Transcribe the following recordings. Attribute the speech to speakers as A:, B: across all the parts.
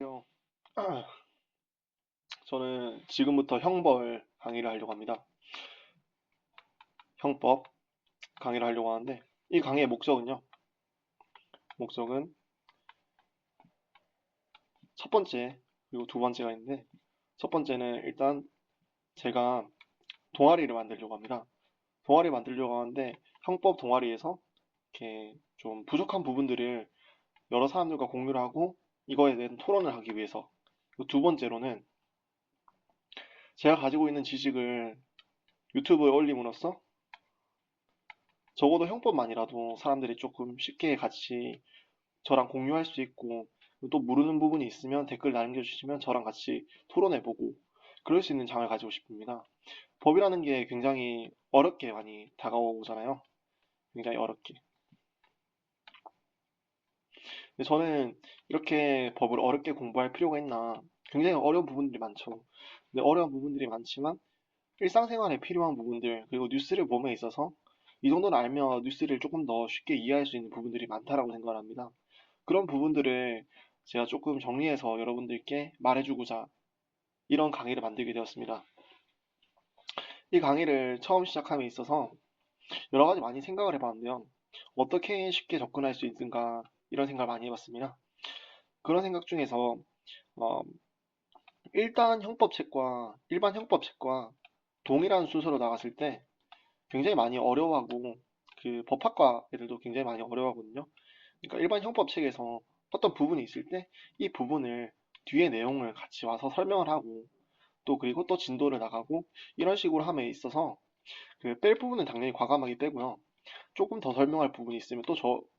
A: 안녕하세요. 저는 지금부터 형벌 강의를 하려고 합니다. 형법 강의를 하려고 하는데, 이 강의의 목적은 첫 번째, 그리고 두 번째가 있는데, 첫 번째는 일단 제가 동아리를 만들려고 합니다. 동아리 만들려고 하는데, 형법 동아리에서 이렇게 좀 부족한 부분들을 여러 사람들과 공유를 하고, 이거에 대한 토론을 하기 위해서. 그리고 두 번째로는 제가 가지고 있는 지식을 유튜브에 올림으로써 적어도 형법만이라도 사람들이 조금 쉽게 같이 저랑 공유할 수 있고 또 모르는 부분이 있으면 댓글 남겨주시면 저랑 같이 토론해보고 그럴 수 있는 장을 가지고 싶습니다. 법이라는 게 굉장히 어렵게 많이 다가오잖아요. 굉장히 어렵게. 근데 저는 이렇게 법을 어렵게 공부할 필요가 있나? 굉장히 어려운 부분들이 많죠. 근데 어려운 부분들이 많지만 일상생활에 필요한 부분들 그리고 뉴스를 봄에 있어서 이 정도는 알면 뉴스를 조금 더 쉽게 이해할 수 있는 부분들이 많다라고 생각합니다. 그런 부분들을 제가 조금 정리해서 여러분들께 말해주고자 이런 강의를 만들게 되었습니다. 이 강의를 처음 시작함에 있어서 여러 가지 많이 생각을 해봤는데요. 어떻게 쉽게 접근할 수 있는가 이런 생각을 많이 해봤습니다. 그런 생각 중에서 어, 일단 형법책과 일반 형법책과 동일한 순서로 나갔을 때 굉장히 많이 어려워하고 그 법학과 애들도 굉장히 많이 어려워하거든요. 그러니까 일반 형법책에서 어떤 부분이 있을 때 이 부분을 뒤에 내용을 같이 와서 설명을 하고 또 그리고 또 진도를 나가고 이런 식으로 함에 있어서 그 뺄 부분은 당연히 과감하게 빼고요. 조금 더 설명할 부분이 있으면 또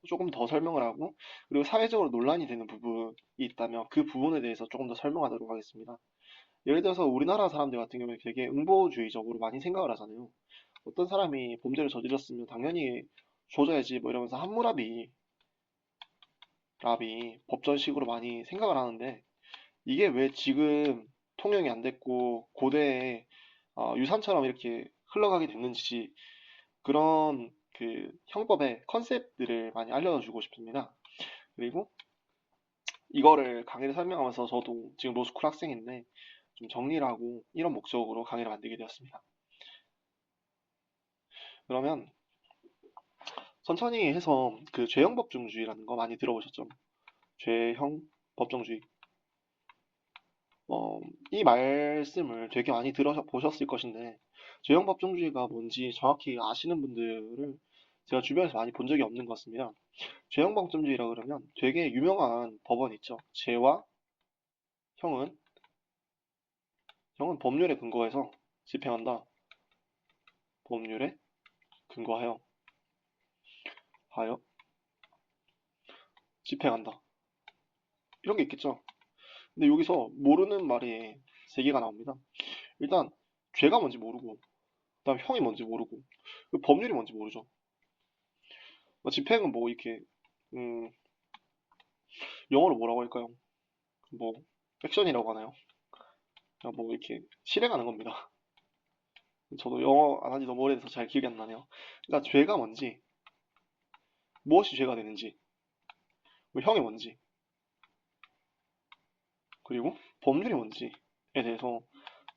A: 조금 더 설명을 하고 그리고 사회적으로 논란이 되는 부분이 있다면 그 부분에 대해서 조금 더 설명하도록 하겠습니다. 예를 들어서 우리나라 사람들 같은 경우에 되게 응보주의적으로 많이 생각을 하잖아요. 어떤 사람이 범죄를 저질렀으면 당연히 조져야지 뭐 이러면서 함무라비 법전식으로 많이 생각을 하는데 이게 왜 지금 통용이 안 됐고 고대에 유산처럼 이렇게 흘러가게 됐는지 그런 그 형법의 컨셉들을 많이 알려주고 싶습니다. 그리고 이거를 강의를 설명하면서 저도 지금 로스쿨 학생인데 좀 정리를 하고 이런 목적으로 강의를 만들게 되었습니다. 그러면 천천히 해서 그 죄형 법정주의라는 거 많이 들어보셨죠? 죄형 법정주의. 어, 이 말씀을 되게 많이 들어보셨을 것인데, 죄형 법정주의가 뭔지 정확히 아시는 분들을 제가 주변에서 많이 본 적이 없는 것 같습니다. 죄형 법정주의라 그러면 되게 유명한 법원 있죠. 죄와 형은, 형은 법률에 근거해서 집행한다. 법률에 근거하여, 하여, 집행한다. 이런 게 있겠죠. 근데 여기서 모르는 말이 세 개가 나옵니다. 일단, 죄가 뭔지 모르고, 그다음 형이 뭔지 모르고, 그 법률이 뭔지 모르죠. 뭐 집행은 뭐 이렇게 음, 영어로 뭐라고 할까요? 뭐 액션이라고 하나요? 그냥 뭐 이렇게 실행하는 겁니다. 저도 영어 안 한지 너무 오래돼서 잘 기억이 안 나네요. 그러니까 죄가 뭔지, 무엇이 죄가 되는지, 뭐 형이 뭔지, 그리고 법률이 뭔지에 대해서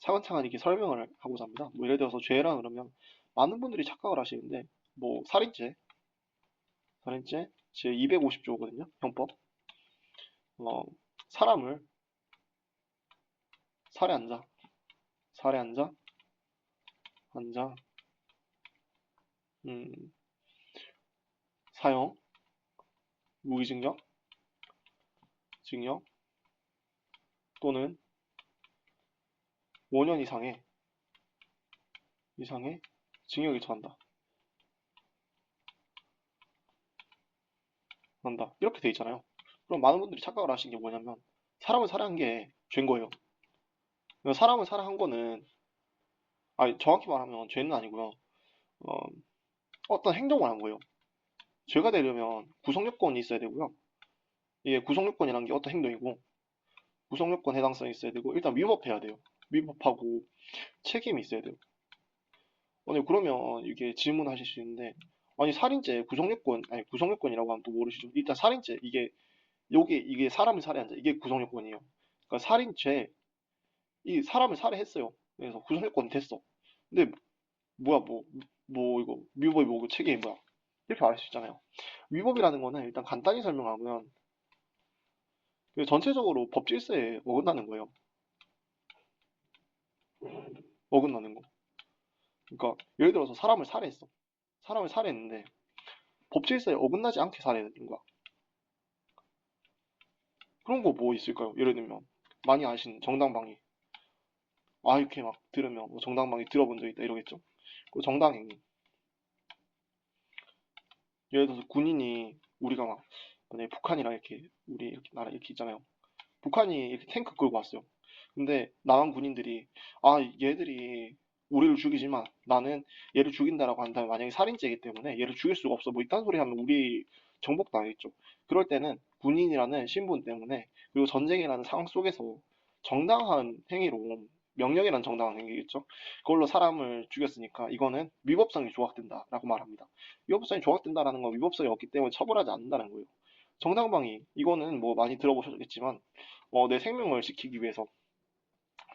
A: 차근차근 이렇게 설명을 하고자 합니다. 뭐 예를 들어서 죄라 그러면 많은 분들이 착각을 하시는데 뭐 살인죄 제 250조거든요. 형법. 어, 사람을 살해한 자, 살해한 자, 한 자, 음, 사형, 무기징역, 징역 또는 5년 이상의 징역에 처한다. 한다. 이렇게 돼 있잖아요. 그럼 많은 분들이 착각을 하신 게 뭐냐면 사람을 살해한 게 죄인 거예요. 그러니까 사람을 살해한 거는 아니 정확히 말하면 죄는 아니고요. 어, 어떤 행동을 한 거예요. 죄가 되려면 구성요건이 있어야 되고요. 이게 구성요건이란 게 어떤 행동이고 구성요건 해당성이 있어야 되고 일단 위법해야 돼요. 위법하고 책임이 있어야 돼요. 아니 그러면 이게 질문하실 수 있는데 아니 살인죄 구성요건 아니 구성요건이라고 하면 또 모르시죠? 일단 살인죄 이게 이게 사람을 살해한 자, 이게 구성요건이에요. 그러니까 살인죄, 이 사람을 살해했어요. 그래서 구성요건 됐어. 근데 뭐야 이거 위법이 뭐고 책임이 뭐야? 이렇게 말할 수 있잖아요. 위법이라는 거는 일단 간단히 설명하면 그 전체적으로 법 질서에 어긋나는 거예요. 어긋나는 거. 그러니까 예를 들어서 사람을 살해했어. 사람을 살해했는데 법 질서에 어긋나지 않게 살해된 거야. 그런 거 뭐 있을까요? 예를 들면 많이 아시는 정당방위. 아 이렇게 막 들으면 뭐 정당방위 들어본 적 있다 이러겠죠. 그 정당행위. 예를 들어서 군인이 우리가 막 만약에 북한이랑 이렇게 우리 이렇게 나라 이렇게 있잖아요. 북한이 이렇게 탱크 끌고 왔어요. 근데 남한 군인들이 아 얘들이 우리를 죽이지만 나는 얘를 죽인다라고 한다면 만약에 살인죄이기 때문에 얘를 죽일 수가 없어 뭐 이딴 소리 하면 우리 정복도 당하겠죠. 그럴 때는 군인이라는 신분 때문에 그리고 전쟁이라는 상황 속에서 정당한 행위로 명령이란 정당한 행위겠죠. 그걸로 사람을 죽였으니까 이거는 위법성이 조각된다라고 말합니다. 위법성이 조각된다라는 건 위법성이 없기 때문에 처벌하지 않는다는 거예요. 정당방위 이거는 뭐 많이 들어보셨겠지만 내 생명을 지키기 위해서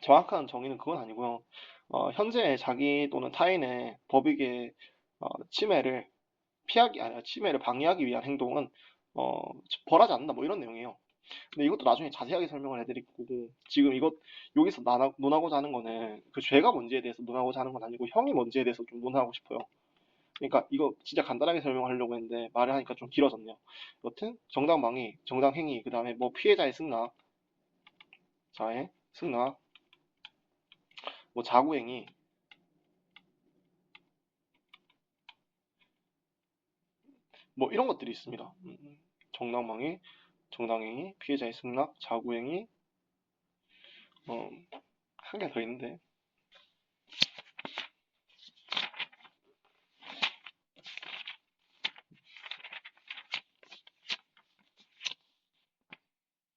A: 정확한 정의는 그건 아니고요. 현재 자기 또는 타인의 법익의 침해를 피하기 아니 침해를 방해하기 위한 행동은 어, 벌하지 않는다 뭐 이런 내용이에요. 근데 이것도 나중에 자세하게 설명을 해드릴 거고 지금 이것 여기서 논하고자 하는 거는 그 죄가 뭔지에 대해서 논하고자 하는 건 아니고 형이 뭔지에 대해서 좀 논하고 싶어요. 그러니까 이거 진짜 간단하게 설명하려고 했는데 말을 하니까 좀 길어졌네요. 여튼 정당방위, 정당행위, 그 다음에 뭐 피해자의 승낙, 자의 승낙, 뭐 자구행위, 뭐 이런 것들이 있습니다. 정당방위, 정당행위, 피해자의 승낙, 자구행위, 한 개 더 있는데,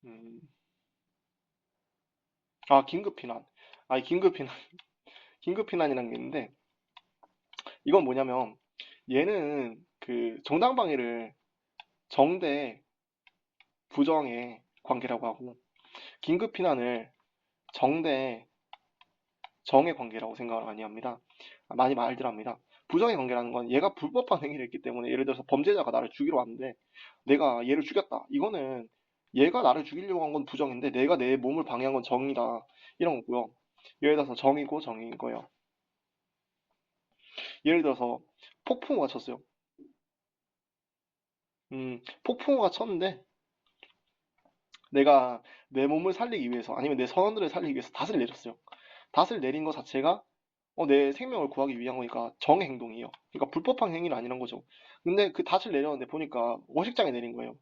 A: 음, 긴급피난. 긴급피난, 긴급피난이라는 게 있는데, 이건 뭐냐면, 얘는 그 정당방위를 정대, 부정의 관계라고 하고, 긴급피난을 정대, 정의 관계라고 생각을 많이 합니다. 많이 말들 합니다. 부정의 관계라는 건 얘가 불법한 행위를 했기 때문에 예를 들어서 범죄자가 나를 죽이러 왔는데 내가 얘를 죽였다. 이거는 얘가 나를 죽이려고 한 건 부정인데 내가 내 몸을 방해한 건 정이다. 이런 거고요. 예를 들어서 정이고 정의인 거예요. 예를 들어서 폭풍우가 쳤어요. 폭풍우가 쳤는데 내가 내 몸을 살리기 위해서 아니면 내 선원들을 살리기 위해서 닷을 내렸어요. 닷을 내린 것 자체가 내 생명을 구하기 위한 거니까 정의 행동이에요. 그러니까 불법한 행위는 아니란 거죠. 근데 그 닻을 내렸는데 보니까 워식장에 내린 거예요.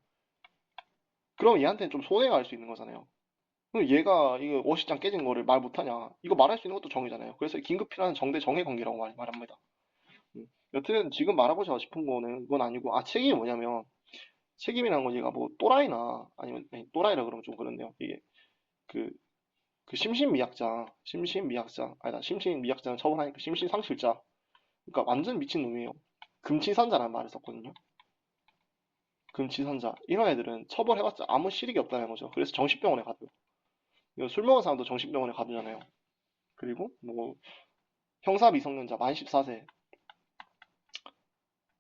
A: 그럼 얘한테는 좀 손해가 갈 수 있는 거잖아요. 그럼 얘가 이거 워식장 깨진 거를 말 못하냐? 이거 말할 수 있는 것도 정의잖아요. 그래서 긴급 필요한 정대 정의 관계라고 말합니다. 여튼 지금 말하고 싶은 거는 그건 아니고 책임이 뭐냐면 책임이라는 건 얘가 뭐 또라이나 아니면 아니, 또라이라 그러면 좀 그런데요. 이게 그, 그 심신미약자 아니다 심신미약자는 처벌하니까 심신상실자 그러니까 완전 미친 놈이에요. 금치산자라는 말을 썼거든요. 금치산자. 이런 애들은 처벌해봤자 아무 실익이 없다는 거죠. 그래서 정신병원에 가둬요. 이거 술 먹은 사람도 정신병원에 가두잖아요. 그리고 뭐 형사 미성년자 만 14세,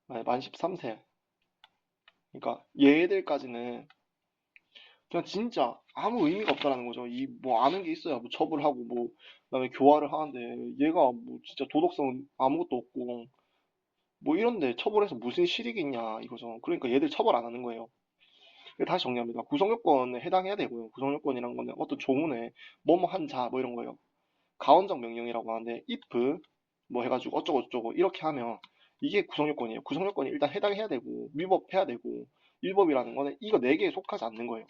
A: 아니 만 13세. 그러니까 얘들까지는 그냥 진짜 아무 의미가 없다라는 거죠. 이 뭐 아는 게 있어야 뭐 처벌하고 뭐 그다음에 교화를 하는데 얘가 뭐 진짜 도덕성은 아무것도 없고 뭐 이런데 처벌해서 무슨 실익이 있냐 이거죠. 그러니까 얘들 처벌 안 하는 거예요. 다시 정리합니다. 구성요건에 해당해야 되고요. 구성요건이란 거는 어떤 조문에 뭐뭐 한 자 뭐 이런 거예요. 가언적 명령이라고 하는데 if 뭐 해가지고 어쩌고 저쩌고 이렇게 하면 이게 구성요건이에요. 구성요건이 일단 해당해야 되고 위법해야 되고 위법이라는 거는 이거 네 개에 속하지 않는 거예요.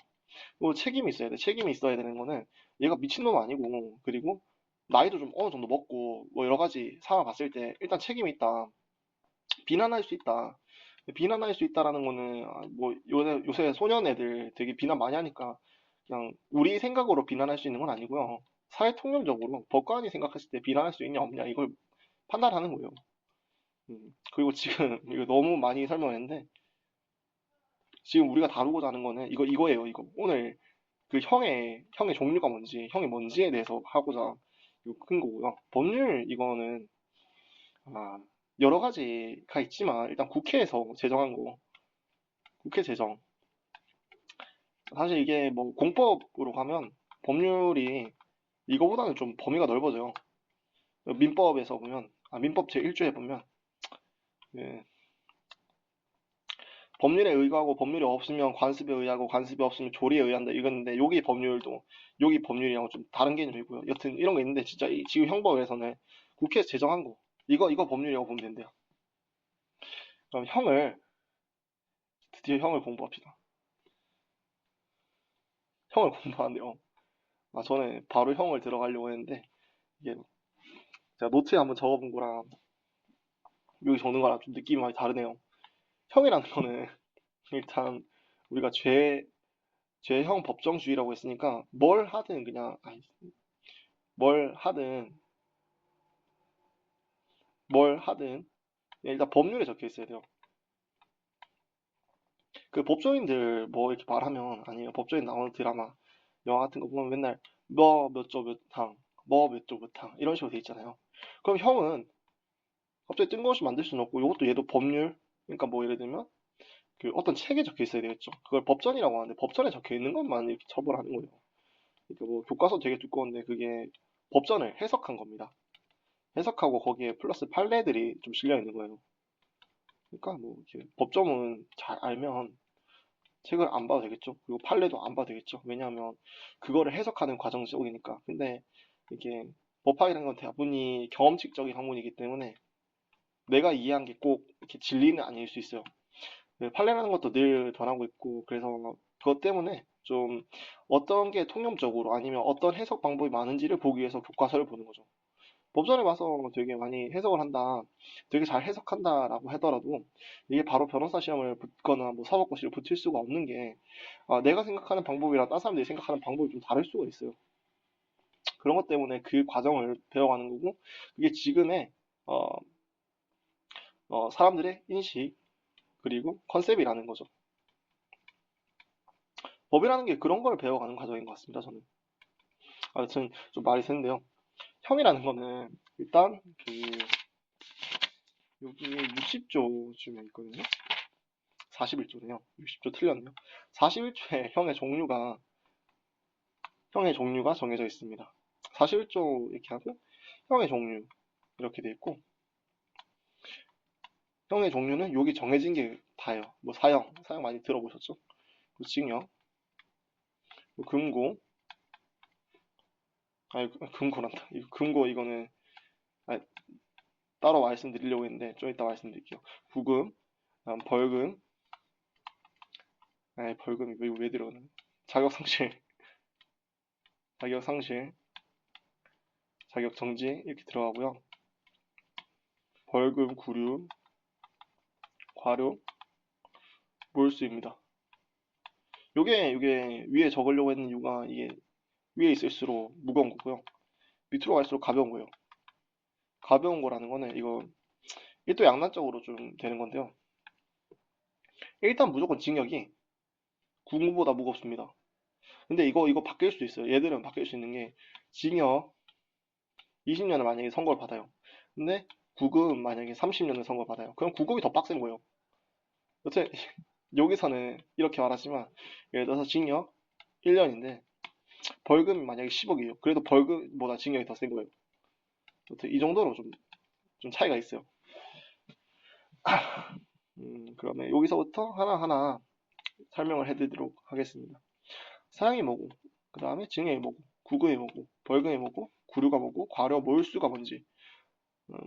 A: 그리고 책임이 있어야 돼. 책임이 있어야 되는 거는 얘가 미친놈 아니고 그리고 나이도 좀 어느 정도 먹고 뭐 여러 가지 상황 봤을 때 일단 책임이 있다. 비난할 수 있다. 비난할 수 있다라는 거는 뭐 요새 소년 애들 되게 비난 많이 하니까 그냥 우리 생각으로 비난할 수 있는 건 아니고요. 사회 통념적으로 법관이 생각했을 때 비난할 수 있냐 없냐 이걸 판단하는 거예요. 그리고 지금 이거 너무 많이 설명했는데 지금 우리가 다루고자 하는 거는 이거예요, 이거. 오늘 그 형의 종류가 뭔지, 형이 뭔지에 대해서 하고자 이거 큰 거고요. 법률 이거는 아, 여러 가지가 있지만 일단 국회에서 제정한 거, 국회 제정. 사실 이게 뭐 공법으로 가면 법률이 이거보다는 좀 범위가 넓어져요. 민법에서 보면, 민법 제1조에 보면 예, 법률에 의거하고 법률이 없으면 관습에 의하고 관습이 없으면 조리에 의한다 이건데 여기 법률이랑 좀 다른 개념이고요. 여튼 이런 거 있는데 진짜 지금 형법에서는 국회에서 제정한 거 이거 법률이라고 보면 된대요. 그럼 드디어 형을 공부합시다. 형을 공부하는데요. 저는 바로 형을 들어가려고 했는데 이게 제가 노트에 한번 적어본 거랑 여기 적는 거랑 좀 느낌이 많이 다르네요. 형이라는 거는 일단 우리가 죄형 법정주의라고 했으니까 뭘 하든 뭘 하든 일단 법률에 적혀 있어야 돼요. 그 법조인들 뭐 이렇게 말하면 아니면 법조인 나오는 드라마, 영화 같은 거 보면 맨날 뭐 몇 조 몇 항, 뭐 몇 조 몇 항 이런 식으로 돼 있잖아요. 그럼 형은 갑자기 뜬금없이 만들 수는 없고 이것도 얘도 법률 그러니까 뭐 예를 들면 그 어떤 책에 적혀 있어야 되겠죠. 그걸 법전이라고 하는데 법전에 적혀 있는 것만 이렇게 처벌하는 거예요. 그러니까 뭐 교과서 되게 두꺼운데 그게 법전을 해석한 겁니다. 해석하고 거기에 플러스 판례들이 좀 실려 있는 거예요. 그러니까 뭐 이렇게 법조문 잘 알면 책을 안 봐도 되겠죠. 그리고 판례도 안 봐도 되겠죠. 왜냐하면 그거를 해석하는 과정 속이니까. 근데 이게 법학이라는 건 대부분이 경험칙적인 학문이기 때문에 내가 이해한 게 꼭 이렇게 진리는 아닐 수 있어요. 네, 판례라는 것도 늘 변하고 있고 그래서 그것 때문에 좀 어떤 게 통념적으로 아니면 어떤 해석 방법이 많은지를 보기 위해서 교과서를 보는 거죠. 법전에 와서 되게 많이 해석을 한다, 되게 잘 해석한다라고 하더라도 이게 바로 변호사 시험을 붙거나 뭐 사법고시를 붙을 수가 없는 게 내가 생각하는 방법이랑 다른 사람들이 생각하는 방법이 좀 다를 수가 있어요. 그런 것 때문에 그 과정을 배워가는 거고 그게 지금의 어, 사람들의 인식 그리고 컨셉이라는 거죠. 법이라는 게 그런 걸 배워가는 과정인 것 같습니다, 저는. 아무튼 좀 말이 새는데요. 형이라는 거는 일단 그 여기 60조쯤에 있거든요. 41조네요. 60조 틀렸네요. 41조에 형의 종류가 정해져 있습니다. 41조 이렇게 하고 형의 종류 이렇게 돼 있고 형의 종류는 여기 정해진 게 다예요. 뭐 사형 많이 들어보셨죠? 뭐 징역, 뭐 금고, 금고란다. 이거 금고 이거는 아니, 따로 말씀드리려고 했는데 좀 이따 말씀드릴게요. 구금, 그다음 벌금, 벌금이 왜 들어가는? 자격상실, 자격상실, 자격정지 이렇게 들어가고요. 벌금, 구류, 과료, 몰수입니다. 요게 위에 적으려고 했는 이유가 이게 위에 있을수록 무거운 거고요. 밑으로 갈수록 가벼운 거예요. 가벼운 거라는 거는 이거 일도 양난적으로 좀 되는 건데요. 일단 무조건 징역이 구금보다 무겁습니다. 근데 이거 바뀔 수 있어요. 얘들은 바뀔 수 있는 게 징역 20년을 만약에 선고를 받아요. 근데 구금 만약에 30년을 선고를 받아요. 그럼 구금이 더 빡센 거예요. 여튼 여기서는 이렇게 말하지만 예를 들어서 징역 1년인데 벌금이 만약에 10억이에요. 그래도 벌금보다 징역이 더 센 거예요. 여튼 이 정도로 좀 차이가 있어요. 그러면 여기서부터 하나하나 설명을 해드리도록 하겠습니다. 사형이 뭐고, 그 다음에 징역이 뭐고, 구금이 뭐고, 벌금이 뭐고, 구류가 뭐고, 과료 몰수가 뭔지, 음,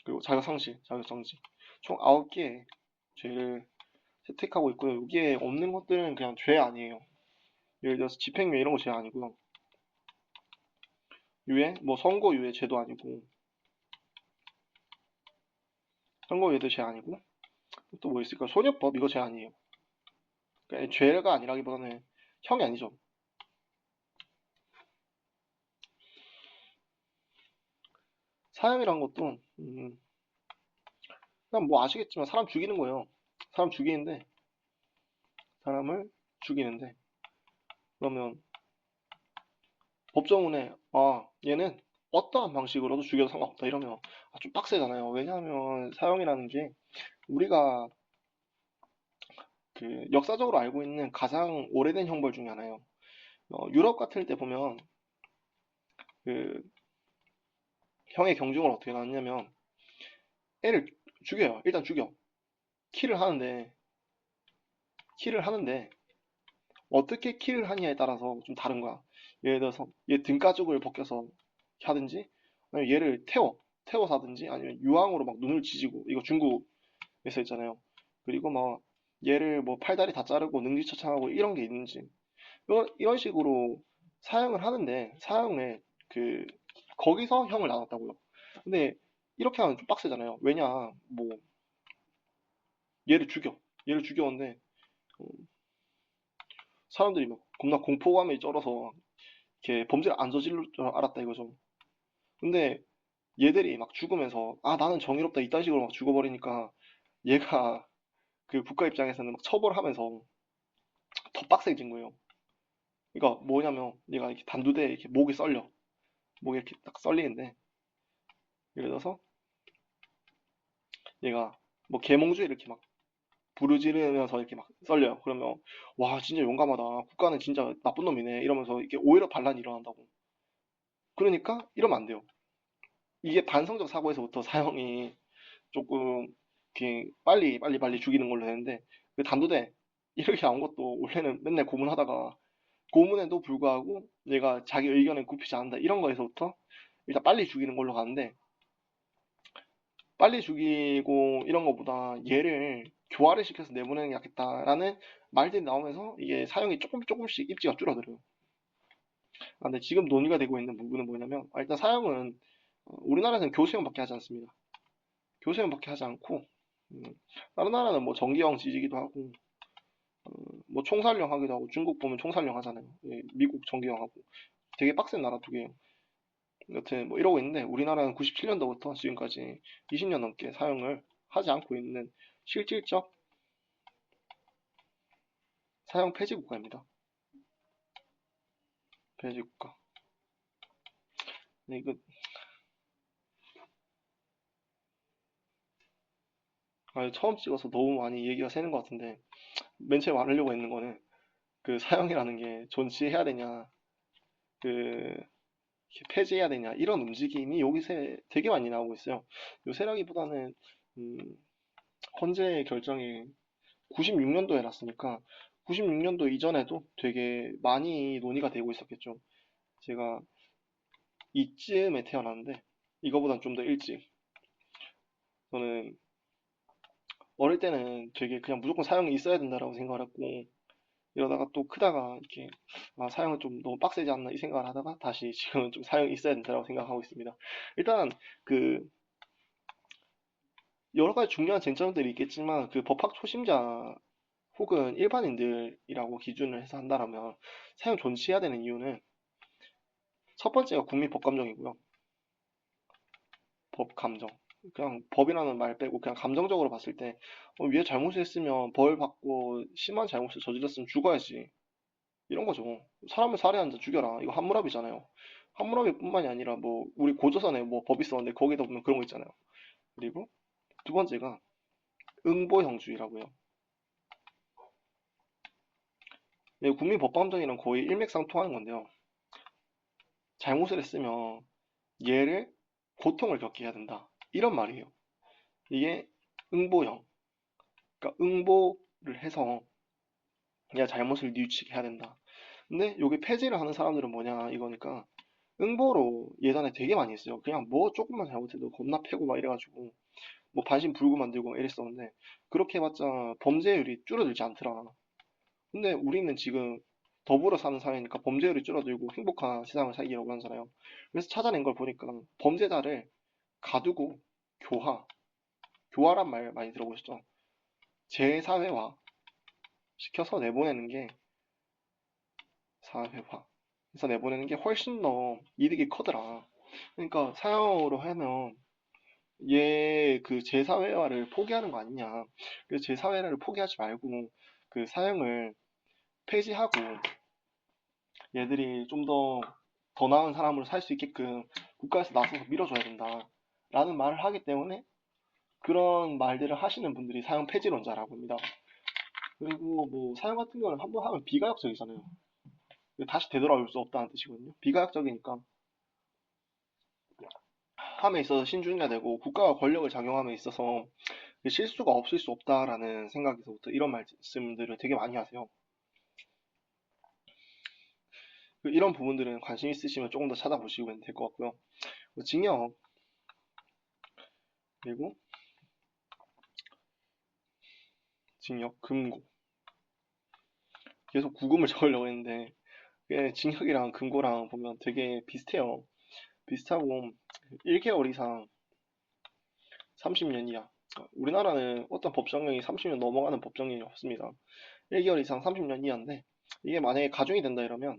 A: 그리고 자격상실, 자격정지. 총 9개의 죄를 채택하고 있고요. 여기에 없는 것들은 그냥 죄 아니에요. 예를 들어서 집행유예 이런 거 죄 아니고요. 뭐 선고유예 죄도 아니고, 선고유예도 죄 아니고, 또 뭐 있을까? 소녀법 이거 죄 아니에요. 그러니까 죄가 아니라기보다는 형이 아니죠. 사형이란 것도 그냥 뭐 아시겠지만 사람 죽이는 거예요. 사람 죽이는데 사람을 죽이는데, 그러면 법정원에 얘는 어떠한 방식으로도 죽여도 상관없다 이러면 좀 빡세잖아요. 왜냐하면 사형이라는 게 우리가 그 역사적으로 알고 있는 가장 오래된 형벌 중에 하나예요. 유럽 같은 때 보면 그 형의 경중을 어떻게 나누냐면 애를 죽여요. 일단 죽여. 킬을 하는데 킬을 하는데 어떻게 킬을 하냐에 따라서 좀 다른 거야. 예를 들어서 얘 등가죽을 벗겨서 하든지 아니면 얘를 태워서 하든지 아니면 유황으로 막 눈을 지지고 이거 중국에서 있잖아요. 그리고 막 얘를 뭐 팔다리 다 자르고 능지처창하고 이런 게 있는지 이런 식으로 사형을 하는데 사형에 그 거기서 형을 나눴다고요. 근데 이렇게 하면 좀 빡세잖아요. 왜냐 뭐 얘를 죽여 얘를 죽였는데 어, 사람들이 막 겁나 공포감에 쩔어서 이렇게 범죄를 안 저지를 줄 알았다 이거죠. 근데 얘들이 막 죽으면서 나는 정의롭다 이딴 식으로 막 죽어버리니까 얘가 그 국가 입장에서는 막 처벌하면서 더 빡세진 거예요. 그러니까 뭐냐면 얘가 이렇게 단두대에 이렇게 목이 썰려. 목이 이렇게 딱 썰리는데 예를 들어서 얘가 뭐 계몽주의 이렇게 막 부르지르면서 이렇게 막 썰려요. 그러면 와 진짜 용감하다. 국가는 진짜 나쁜 놈이네. 이러면서 이게 오히려 반란이 일어난다고. 그러니까 이러면 안 돼요. 이게 반성적 사고에서부터 사형이 조금 이렇게 빨리 죽이는 걸로 되는데 그 단두대 이렇게 나온 것도 원래는 맨날 고문하다가 고문에도 불구하고 얘가 자기 의견에 굽히지 않는다 이런 거에서부터 일단 빨리 죽이는 걸로 가는데 빨리 죽이고 이런 거보다 얘를 교화를 시켜서 내보내는 게 낫겠다라는 말들이 나오면서 이게 사형이 조금씩 입지가 줄어들어요. 근데 지금 논의가 되고 있는 부분은 뭐냐면 일단 사형은 우리나라에서는 교수형밖에 하지 않습니다. 교수형밖에 하지 않고 음, 다른 나라는 뭐 정기형 지지기도 하고 뭐 총살령 하기도 하고 중국 보면 총살령 하잖아요. 예, 미국 정기형 하고 되게 빡센 나라 두 개예요. 여튼 뭐 이러고 있는데 우리나라는 97년도부터 지금까지 20년 넘게 사용을 하지 않고 있는 실질적 사형 폐지 국가입니다. 폐지 국가. 근데 이거 처음 찍어서 너무 많이 얘기가 새는 것 같은데 맨 처음에 말하려고 했는 거는 그 사형이라는 게 존치해야 되냐 그 폐지해야 되냐 이런 움직임이 여기서 되게 많이 나오고 있어요. 요새라기보다는 음, 헌재 결정이 96년도에 났으니까 96년도 이전에도 되게 많이 논의가 되고 있었겠죠. 제가 이쯤에 태어났는데 이거보단 좀 더 일찍 저는 어릴 때는 되게 그냥 무조건 사형이 있어야 된다라고 생각을 했고 이러다가 또 크다가 이렇게 사형은 좀 너무 빡세지 않나 이 생각을 하다가 다시 지금은 좀 사형이 있어야 된다라고 생각하고 있습니다. 일단 그 여러 가지 중요한 쟁점들이 있겠지만 그 법학 초심자 혹은 일반인들이라고 기준을 해서 한다면 사형 존치해야 되는 이유는 첫 번째가 국민 법감정이고요. 법 감정. 그냥 법이라는 말 빼고 그냥 감정적으로 봤을 때 얘 잘못을 했으면 벌 받고 심한 잘못을 저질렀으면 죽어야지. 이런 거죠. 사람을 살해한 자 죽여라. 이거 함무라비잖아요. 함무라비뿐만이 아니라 뭐 우리 고조선에 뭐 법이 있었는데 거기다 보면 그런 거 있잖아요. 그리고 두 번째가 응보형주의라고요. 네, 국민 법감정이랑 거의 일맥상통하는 건데요. 잘못을 했으면 얘를 고통을 겪게 해야 된다. 이런 말이에요. 이게 응보형. 그러니까 응보를 해서 얘가 잘못을 뉘우치게 해야 된다. 근데 여기 폐지를 하는 사람들은 뭐냐 이거니까 응보로 예전에 되게 많이 했어요. 그냥 뭐 조금만 잘못해도 겁나 패고 막 이래가지고 뭐 반신불구 만들고 막 이랬었는데 그렇게 해봤자 범죄율이 줄어들지 않더라. 근데 우리는 지금 더불어 사는 사회니까 범죄율이 줄어들고 행복한 세상을 살기라고 하잖아요. 그래서 찾아낸 걸 보니까 범죄자를 가두고 교화란 말 많이 들어보셨죠? 재사회화 시켜서 내보내는 게 사회화 해서 내보내는 게 훨씬 더 이득이 커더라. 그러니까 사형으로 하면 얘 그 재사회화를 포기하는 거 아니냐. 그래서 재사회화를 포기하지 말고 그 사형을 폐지하고 얘들이 좀 더 나은 사람으로 살 수 있게끔 국가에서 나서서 밀어줘야 된다. 라는 말을 하기 때문에 그런 말들을 하시는 분들이 사형 폐지론자라고 합니다. 그리고 뭐 사형 같은 경우는 한번 하면 비가역적이잖아요. 다시 되돌아올 수 없다는 뜻이거든요. 비가역적이니까 함에 있어서 신중해야 되고 국가가 권력을 작용함에 있어서 실수가 없을 수 없다라는 생각에서부터 이런 말씀들을 되게 많이 하세요. 이런 부분들은 관심 있으시면 조금 더 찾아보시면 될 것 같고요. 징역 그리고 징역, 금고 계속 구금을 적으려고 했는데 징역이랑 금고랑 보면 되게 비슷해요. 비슷하고 1개월 이상 30년 이하. 우리나라는 어떤 법정형이 30년 넘어가는 법정형이 없습니다. 1개월 이상 30년 이하인데 이게 만약에 가중이 된다 이러면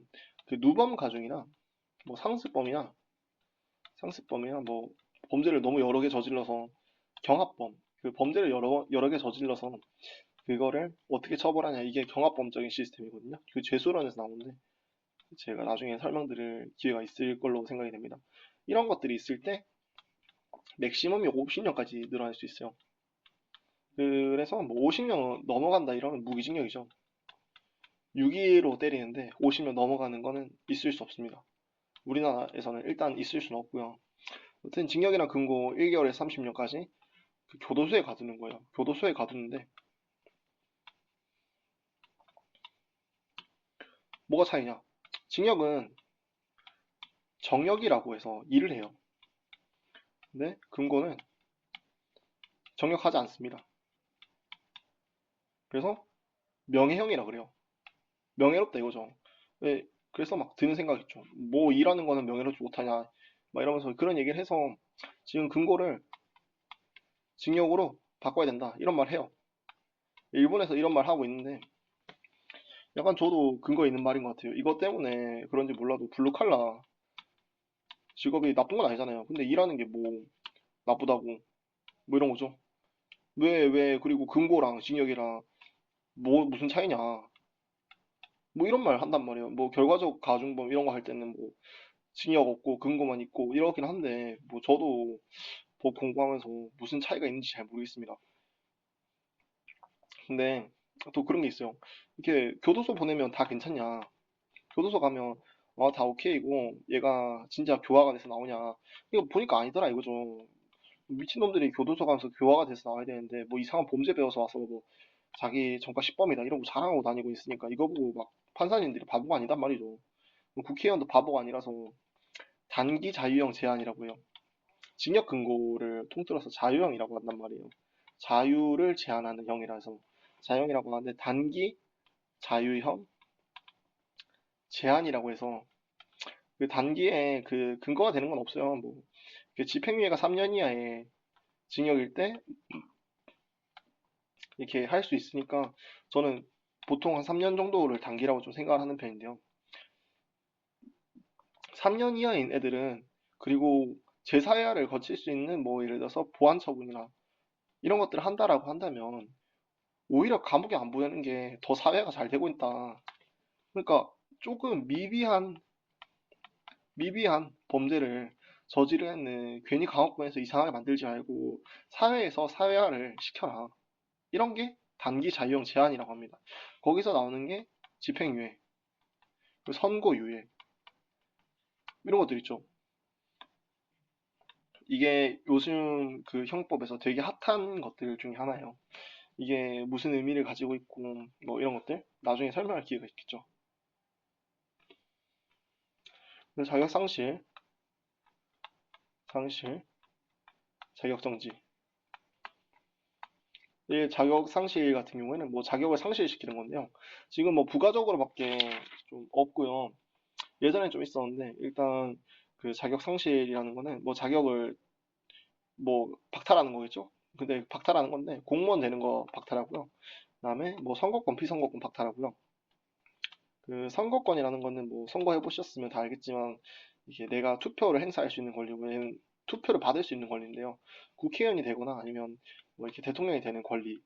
A: 그 누범 가중이나 뭐 상습범이나 뭐 범죄를 너무 여러 개 저질러서 경합범 그 범죄를 여러 개 저질러서 그거를 어떻게 처벌하냐 이게 경합범적인 시스템이거든요. 그 죄수론에서 나오는데 제가 나중에 설명드릴 기회가 있을 걸로 생각이 됩니다. 이런 것들이 있을 때 맥시멈이 50년까지 늘어날 수 있어요. 그래서 뭐 50년 넘어간다 이러면 무기징역이죠. 6기로 때리는데 50년 넘어가는 거는 있을 수 없습니다. 우리나라에서는 일단 있을 수는 없고요. 아무튼 징역이나 금고 1개월에서 30년까지 그 교도소에 가두는 거예요. 교도소에 가두는데 뭐가 차이냐? 징역은 정역이라고 해서 일을 해요. 근데 금고는 정역하지 않습니다. 그래서 명예형이라 그래요. 명예롭다 이거죠. 왜 그래서 막 드는 생각 있죠. 뭐 일하는 거는 명예롭지 못하냐 막 이러면서 그런 얘기를 해서 지금 금고를 징역으로 바꿔야 된다 이런 말 해요. 일본에서 이런 말 하고 있는데 약간 저도 근거 있는 말인 것 같아요. 이것 때문에 그런지 몰라도 블루칼라 직업이 나쁜 건 아니잖아요. 근데 일하는 게 뭐 나쁘다고 뭐 이런 거죠. 왜 그리고 금고랑 징역이랑 뭐 무슨 차이냐 뭐 이런 말 한단 말이에요. 뭐 결과적 가중범 이런 거 할 때는 뭐 징역 없고 금고만 있고 이러긴 한데 뭐 저도 법 공부하면서 무슨 차이가 있는지 잘 모르겠습니다. 근데 또 그런 게 있어요. 이렇게 교도소 보내면 다 괜찮냐? 교도소 가면 다 오케이고 얘가 진짜 교화가 돼서 나오냐? 이거 보니까 아니더라 이거죠. 미친놈들이 교도소 가면서 교화가 돼서 나와야 되는데 뭐 이상한 범죄 배워서 와서 뭐 자기 전과 10범이다 이런 거 자랑하고 다니고 있으니까 이거 보고 막 판사님들이 바보가 아니단 말이죠. 뭐 국회의원도 바보가 아니라서 단기 자유형 제한이라고 해요. 징역 금고를 통틀어서 자유형이라고 한단 말이에요. 자유를 제한하는 형이라서 자유형이라고 하는데 단기 자유형 제한이라고 해서 그 단기에 그 근거가 되는 건 없어요. 뭐 그 집행유예가 3년 이하의 징역일 때 이렇게 할 수 있으니까 저는 보통 한 3년 정도를 단기라고 좀 생각을 하는 편인데요. 3년 이하인 애들은 그리고 재사회화를 거칠 수 있는 뭐 예를 들어서 보안 처분이나 이런 것들을 한다라고 한다면 오히려 감옥에 안 보내는 게 더 사회가 잘 되고 있다. 그러니까 조금 미비한 범죄를 저지르는 괜히 감옥 보내서 이상하게 만들지 말고 사회에서 사회화를 시켜라. 이런 게 단기 자유형 제한이라고 합니다. 거기서 나오는 게 집행유예, 선고유예 이런 것들 있죠. 이게 요즘 그 형법에서 되게 핫한 것들 중에 하나예요. 이게 무슨 의미를 가지고 있고 뭐 이런 것들 나중에 설명할 기회가 있겠죠. 그래서 상실, 자격정지. 이 자격 상실 같은 경우에는 뭐 자격을 상실시키는 건데요. 지금 뭐 부가적으로밖에 좀 없고요. 예전에 좀 있었는데 일단 그 자격 상실이라는 거는 뭐 자격을 뭐 박탈하는 거겠죠. 근데 박탈하는 건데 공무원 되는 거 박탈하고요. 그다음에 뭐 선거권, 피선거권 박탈하고요. 그 선거권이라는 거는 뭐 선거해 보셨으면 다 알겠지만 이게 내가 투표를 행사할 수 있는 권리고 얘는 투표를 받을 수 있는 권리인데요. 국회의원이 되거나 아니면 뭐 이렇게 대통령이 되는 권리,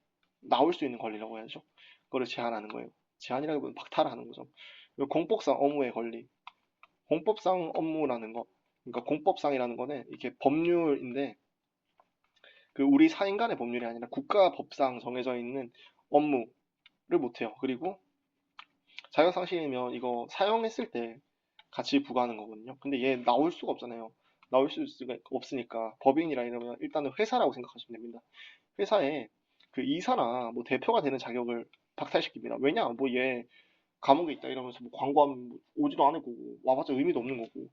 A: 나올 수 있는 권리라고 해야죠. 거를 제한하는 거예요. 제한이라기보다는 박탈하는 거죠. 그리고 공법상 업무의 권리. 공법상 업무라는 거. 그러니까 공법상이라는 거는 이게 법률인데 그 우리 사인 간의 법률이 아니라 국가 법상 정해져 있는 업무를 못해요. 그리고 자격상실이면 이거 사용했을 때 같이 부과하는 거거든요. 근데 얘 나올 수가 없잖아요. 나올 수가 없으니까 법인이라 이러면 일단은 회사라고 생각하시면 됩니다. 회사에 그 이사나 뭐 대표가 되는 자격을 박탈시킵니다. 왜냐? 뭐 얘 감옥에 있다 이러면서 뭐 광고하면 뭐 오지도 않을 거고 와봤자 의미도 없는 거고.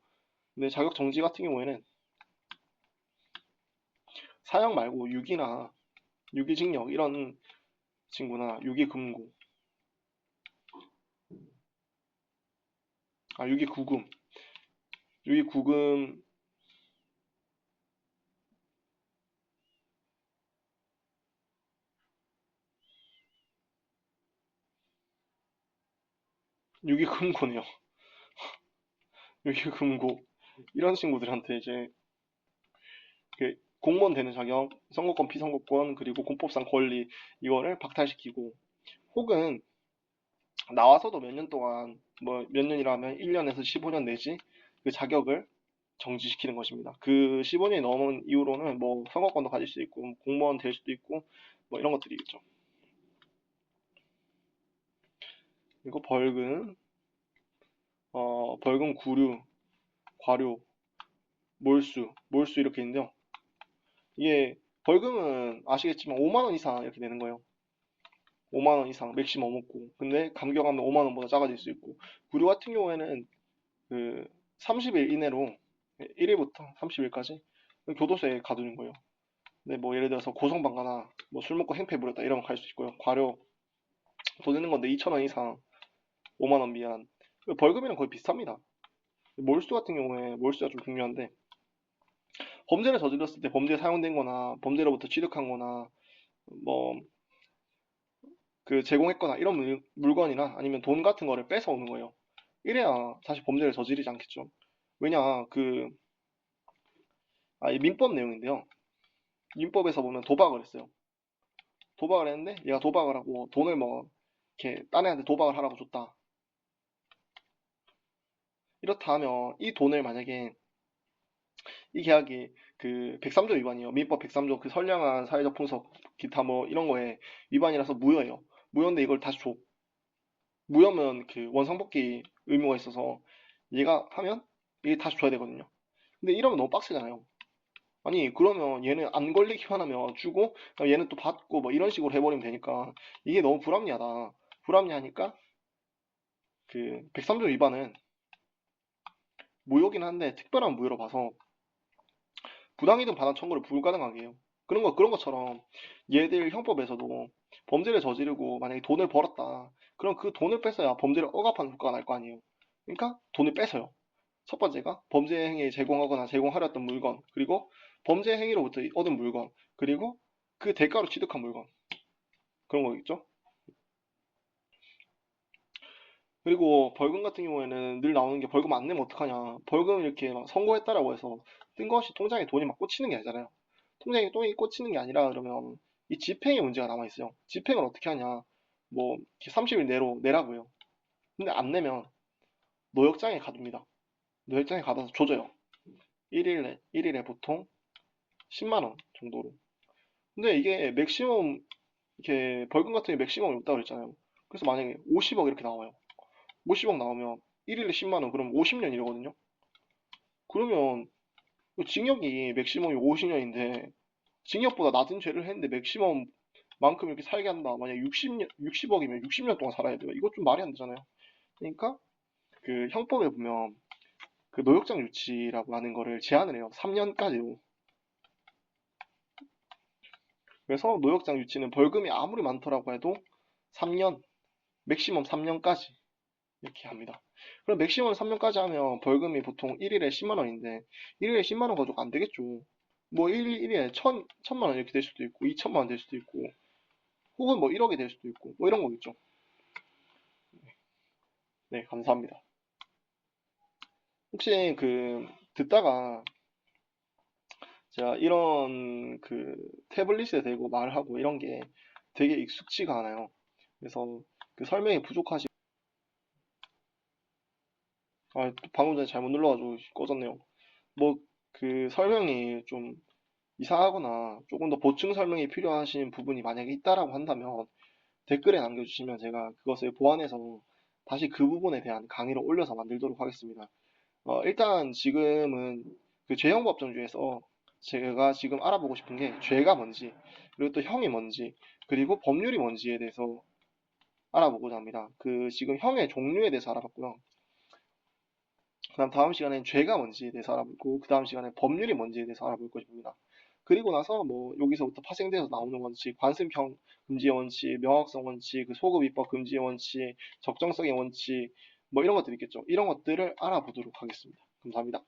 A: 근데 자격 정지 같은 경우에는 사형 말고 유기나 유기징역 이런 친구나 유기금고, 유기구금, 유기구금, 유기금고네요. 유기금고 이런 친구들한테 이제 그 공무원 되는 자격, 선거권, 피선거권, 그리고 공법상 권리 이거를 박탈시키고 혹은 나와서도 몇 년 동안 뭐 몇 년이라면 1년에서 15년 내지 그 자격을 정지시키는 것입니다. 그 15년이 넘은 이후로는 뭐 선거권도 가질 수 있고 공무원 될 수도 있고 뭐 이런 것들이 있죠. 그리고 벌금, 벌금 구류, 과료, 몰수 이렇게 있는데요. 이게 벌금은 아시겠지만 5만 원 이상 이렇게 내는 거예요. 5만 원 이상 맥시멈 없고 근데 감경하면 5만 원보다 작아질 수 있고 구류 같은 경우에는 그 30일 이내로 1일부터 30일까지 교도소에 가두는 거예요. 근데 뭐 예를 들어서 고성방가나 뭐 술 먹고 행패 부렸다 이러면 갈 수 있고요. 과료 돈 내는 건데 2천 원 이상 5만 원 미만 벌금이랑 거의 비슷합니다. 몰수 같은 경우에 몰수가 좀 중요한데 범죄를 저질렀을 때 범죄에 사용된 거나 범죄로부터 취득한 거나 뭐 그 제공했거나 이런 물건이나 아니면 돈 같은 거를 뺏어오는 거예요. 이래야 다시 범죄를 저지르지 않겠죠. 왜냐, 이 민법 내용인데요. 민법에서 보면 도박을 했어요. 도박을 했는데 얘가 도박을 하고 돈을 뭐 이렇게 딴 애한테 도박을 하라고 줬다. 이렇다 하면 이 돈을 만약에 이 계약이 그 103조 위반이에요. 민법 103조 그 선량한 사회적 분석 기타 뭐 이런 거에 위반이라서 무효예요. 무효인데 이걸 다시 줘. 무효면 그 원상복귀 의무가 있어서 얘가 하면 이게 다시 줘야 되거든요. 근데 이러면 너무 빡세잖아요. 아니 그러면 얘는 안 걸리기만 하면 주고 얘는 또 받고 뭐 이런 식으로 해버리면 되니까 이게 너무 불합리하다. 불합리하니까 그 103조 위반은 무효긴 한데 특별한 무효로 봐서 부당이득 반환 청구를 불가능하게 해요. 그런 것처럼 얘들 형법에서도 범죄를 저지르고 만약에 돈을 벌었다. 그럼 그 돈을 뺏어야 범죄를 억압하는 효과가 날 거 아니에요. 그러니까 돈을 뺏어요. 첫 번째가 범죄 행위에 제공하거나 제공하려 했던 물건, 그리고 범죄 행위로부터 얻은 물건, 그리고 그 대가로 취득한 물건. 그런 거겠죠? 그리고 벌금 같은 경우에는 늘 나오는 게 벌금 안 내면 어떡하냐. 벌금 이렇게 막 선고했다라고 해서 뜬금없이 통장에 돈이 막 꽂히는 게 아니잖아요. 통장에 돈이 꽂히는 게 아니라 그러면 이 집행의 문제가 남아있어요. 집행을 어떻게 하냐. 뭐 30일 내로 내라고요. 근데 안 내면 노역장에 가둡니다. 노역장에 가둬서 조져요. 1일에 보통 10만 원 정도로. 근데 이게 맥시멈 이렇게 벌금 같은 게 맥시멈이 없다고 그랬잖아요. 그래서 만약에 50억 이렇게 나와요. 50억 나오면 1일에 10만 원 그럼 50년 이러거든요. 그러면 징역이 맥시멈이 50년인데 징역보다 낮은 죄를 했는데 맥시멈만큼 이렇게 살게 한다. 만약 60억이면 60년 동안 살아야 돼요. 이거 좀 말이 안 되잖아요. 그러니까 그 형법에 보면 그 노역장 유치라고 하는 거를 제한을 해요. 3년까지로. 그래서 노역장 유치는 벌금이 아무리 많더라고 해도 3년, 맥시멈 3년까지 이렇게 합니다. 그럼 맥시멈 3년까지 하면 벌금이 보통 1일에 10만 원인데 1일에 10만 원 가지고 안 되겠죠. 뭐 1일에 천만 원 이렇게 될 수도 있고 2천만 원 될 수도 있고 혹은 뭐 1억이 될 수도 있고 뭐 이런 거겠죠. 네, 감사합니다. 혹시 그 듣다가 제가 이런 그 태블릿에 대고 말하고 이런 게 되게 익숙지가 않아요. 그래서 그 설명이 부족하시, 방금 전에 잘못 눌러가지고 꺼졌네요. 뭐, 그 설명이 좀 이상하거나 조금 더 보충 설명이 필요하신 부분이 만약에 있다라고 한다면 댓글에 남겨주시면 제가 그것을 보완해서 다시 그 부분에 대한 강의를 올려서 만들도록 하겠습니다. 일단 지금은 그 죄형 법정 중에서 제가 지금 알아보고 싶은 게 죄가 뭔지, 그리고 또 형이 뭔지, 그리고 법률이 뭔지에 대해서 알아보고자 합니다. 그 지금 형의 종류에 대해서 알아봤고요. 그다음 다음 시간엔 죄가 뭔지에 대해서 알아보고, 그 다음 시간에 법률이 뭔지에 대해서 알아볼 것입니다. 그리고 나서 뭐 여기서부터 파생돼서 나오는 원칙, 관습형 금지의 원칙, 명확성 원칙, 그 소급 입법 금지의 원칙, 적정성의 원칙, 뭐 이런 것들 있겠죠. 이런 것들을 알아보도록 하겠습니다. 감사합니다.